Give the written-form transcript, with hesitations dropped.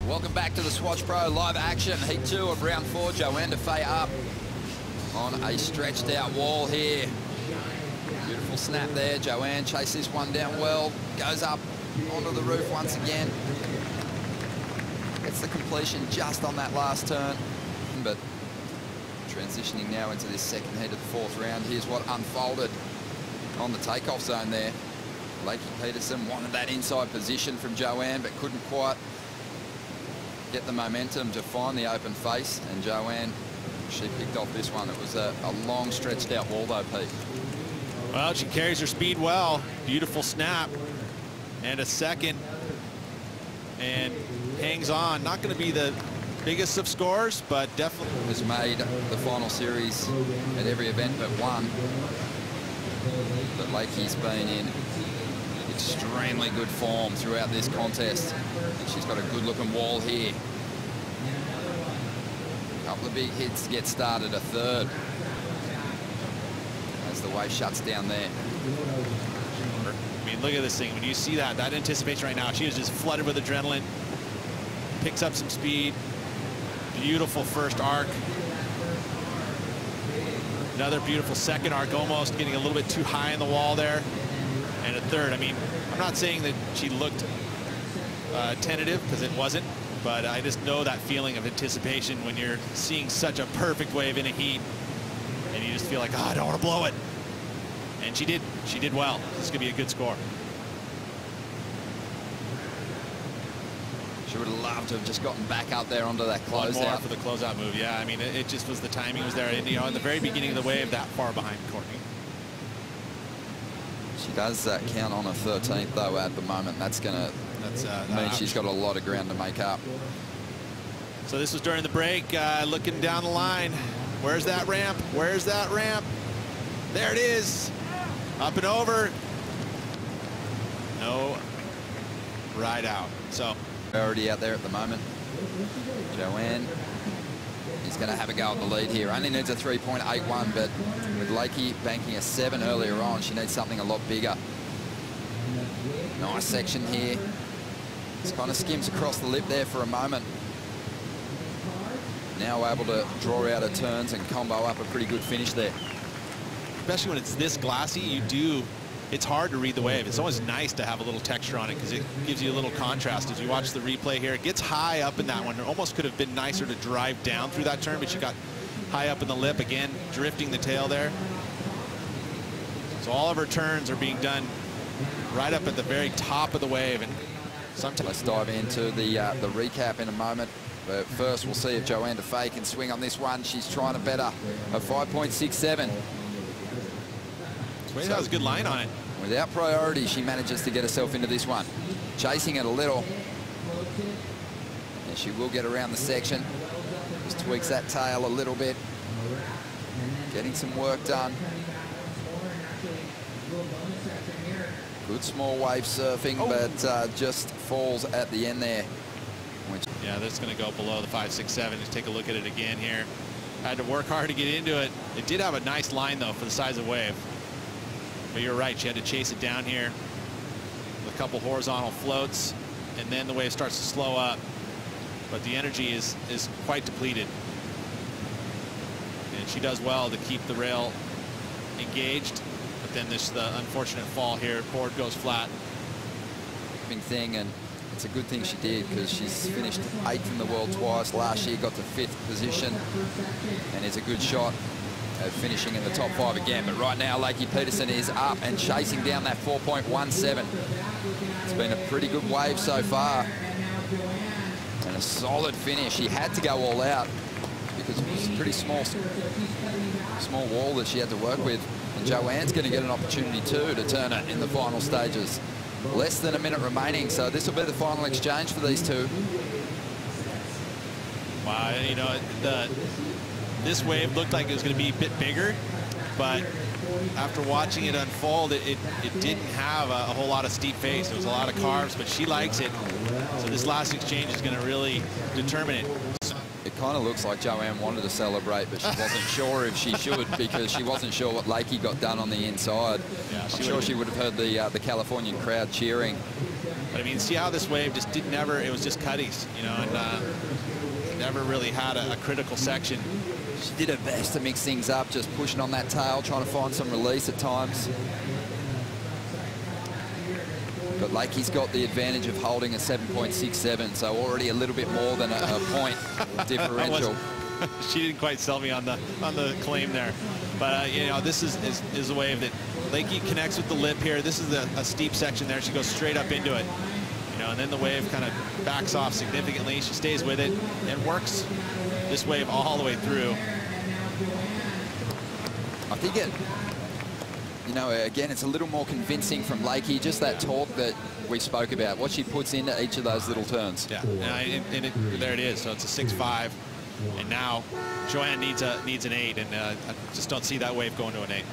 Welcome back to the Swatch Pro live action. Heat 2 of round 4. Johanne Defay up on a stretched out wall here. Beautiful snap there. Johanne chased this one down well. Goes up onto the roof once again. Gets the completion just on that last turn. But transitioning now into this second heat of the fourth round. Here's what unfolded on the takeoff zone there. Lakey Peterson wanted that inside position from Johanne, but couldn't quite get the momentum to find the open face. And Johanne, she picked off this one. It was a long stretched out wall though, Pete. Well, she carries her speed well. Beautiful snap and a second, and hangs on. Not going to be the biggest of scores, but definitely has made the final series at every event but one. But Lakey's been in extremely good form throughout this contest. And she's got a good looking wall here. A couple of big hits to get started, a third as the wave shuts down there. I mean, look at this thing. When you see that anticipation right now, she is just flooded with adrenaline, picks up some speed. Beautiful first arc. Another beautiful second arc, almost getting a little bit too high in the wall there. And a third. I mean, I'm not saying that she looked tentative, because it wasn't, but I just know that feeling of anticipation when you're seeing such a perfect wave in a heat, and you just feel like, oh, I don't want to blow it. And she did well. This is going to be a good score. She would have loved to have just gotten back out there onto that closeout. One more for the closeout move. Yeah, I mean, it just was, the timing was there. And, you know, in the very beginning of the wave, that far behind Courtney. She does count on a 13th though at the moment. That's going to mean she's got a lot of ground to make up. So this was during the break, looking down the line. Where's that ramp? Where's that ramp? There it is. Up and over. No ride out. So already out there at the moment. Johanne is going to have a go at the lead here. Only needs a 3.81, but with Lakey banking a 7 earlier on, she needs something a lot bigger. Nice section here. Just kind of skims across the lip there for a moment. Now able to draw out her turns and combo up a pretty good finish there. Especially when it's this glassy, it's hard to read the wave. It's always nice to have a little texture on it because it gives you a little contrast. As you watch the replay here, it gets high up in that one. It almost could have been nicer to drive down through that turn, but you got high up in the lip, again, drifting the tail there. So all of her turns are being done right up at the very top of the wave. And sometimes let's dive into the recap in a moment. But first, we'll see if Johanne Defay can swing on this one. She's trying to better a 5.67. So that was a good line on it. Without priority, she manages to get herself into this one. Chasing it a little. And she will get around the section. Just tweaks that tail a little bit. Getting some work done. Good small wave surfing, but just falls at the end there. Yeah, that's going to go below the 5.67. Just take a look at it again here. Had to work hard to get into it. It did have a nice line, though, for the size of the wave. But you're right, she had to chase it down here with a couple horizontal floats, and then the wave starts to slow up. But the energy is quite depleted. And she does well to keep the rail engaged. But then the unfortunate fall here, board goes flat. Big thing, and it's a good thing she did, because she's finished 8th in the world twice. Last year got to 5th position, and it's a good shot at finishing in the top 5 again. But right now, Lakey Peterson is up and chasing down that 4.17. It's been a pretty good wave so far, and a solid finish. She had to go all out because it was a pretty small wall that she had to work with. And Johanne's going to get an opportunity too to turn it in the final stages. Less than a minute remaining, so this will be the final exchange for these two. Wow, you know, this wave looked like it was going to be a bit bigger, but after watching it unfold, it didn't have a whole lot of steep face. There was a lot of carves, but she likes it. So this last exchange is going to really determine it. It kind of looks like Johanne wanted to celebrate, but she wasn't sure if she should, because she wasn't sure what Lakey got done on the inside. Yeah, I'm sure she would have heard the Californian crowd cheering But I mean, see how this wave just didn't ever, it was just cutties, you know, and never really had a critical section. She did her best to mix things up, just pushing on that tail, trying to find some release at times. But Lakey's got the advantage of holding a 7.67, so already a little bit more than a point differential. She didn't quite sell me on the claim there. But, you know, this is a wave that Lakey connects with the lip here. This is a steep section there. She goes straight up into it. You know, and then the wave kind of backs off significantly. She stays with it and works this wave all the way through. I think it, you know, again, it's a little more convincing from Lakey, just that torque that we spoke about, what she puts into each of those little turns. Yeah, and there it is. So it's a 6.5, and now Johanne needs an 8, and I just don't see that wave going to an 8.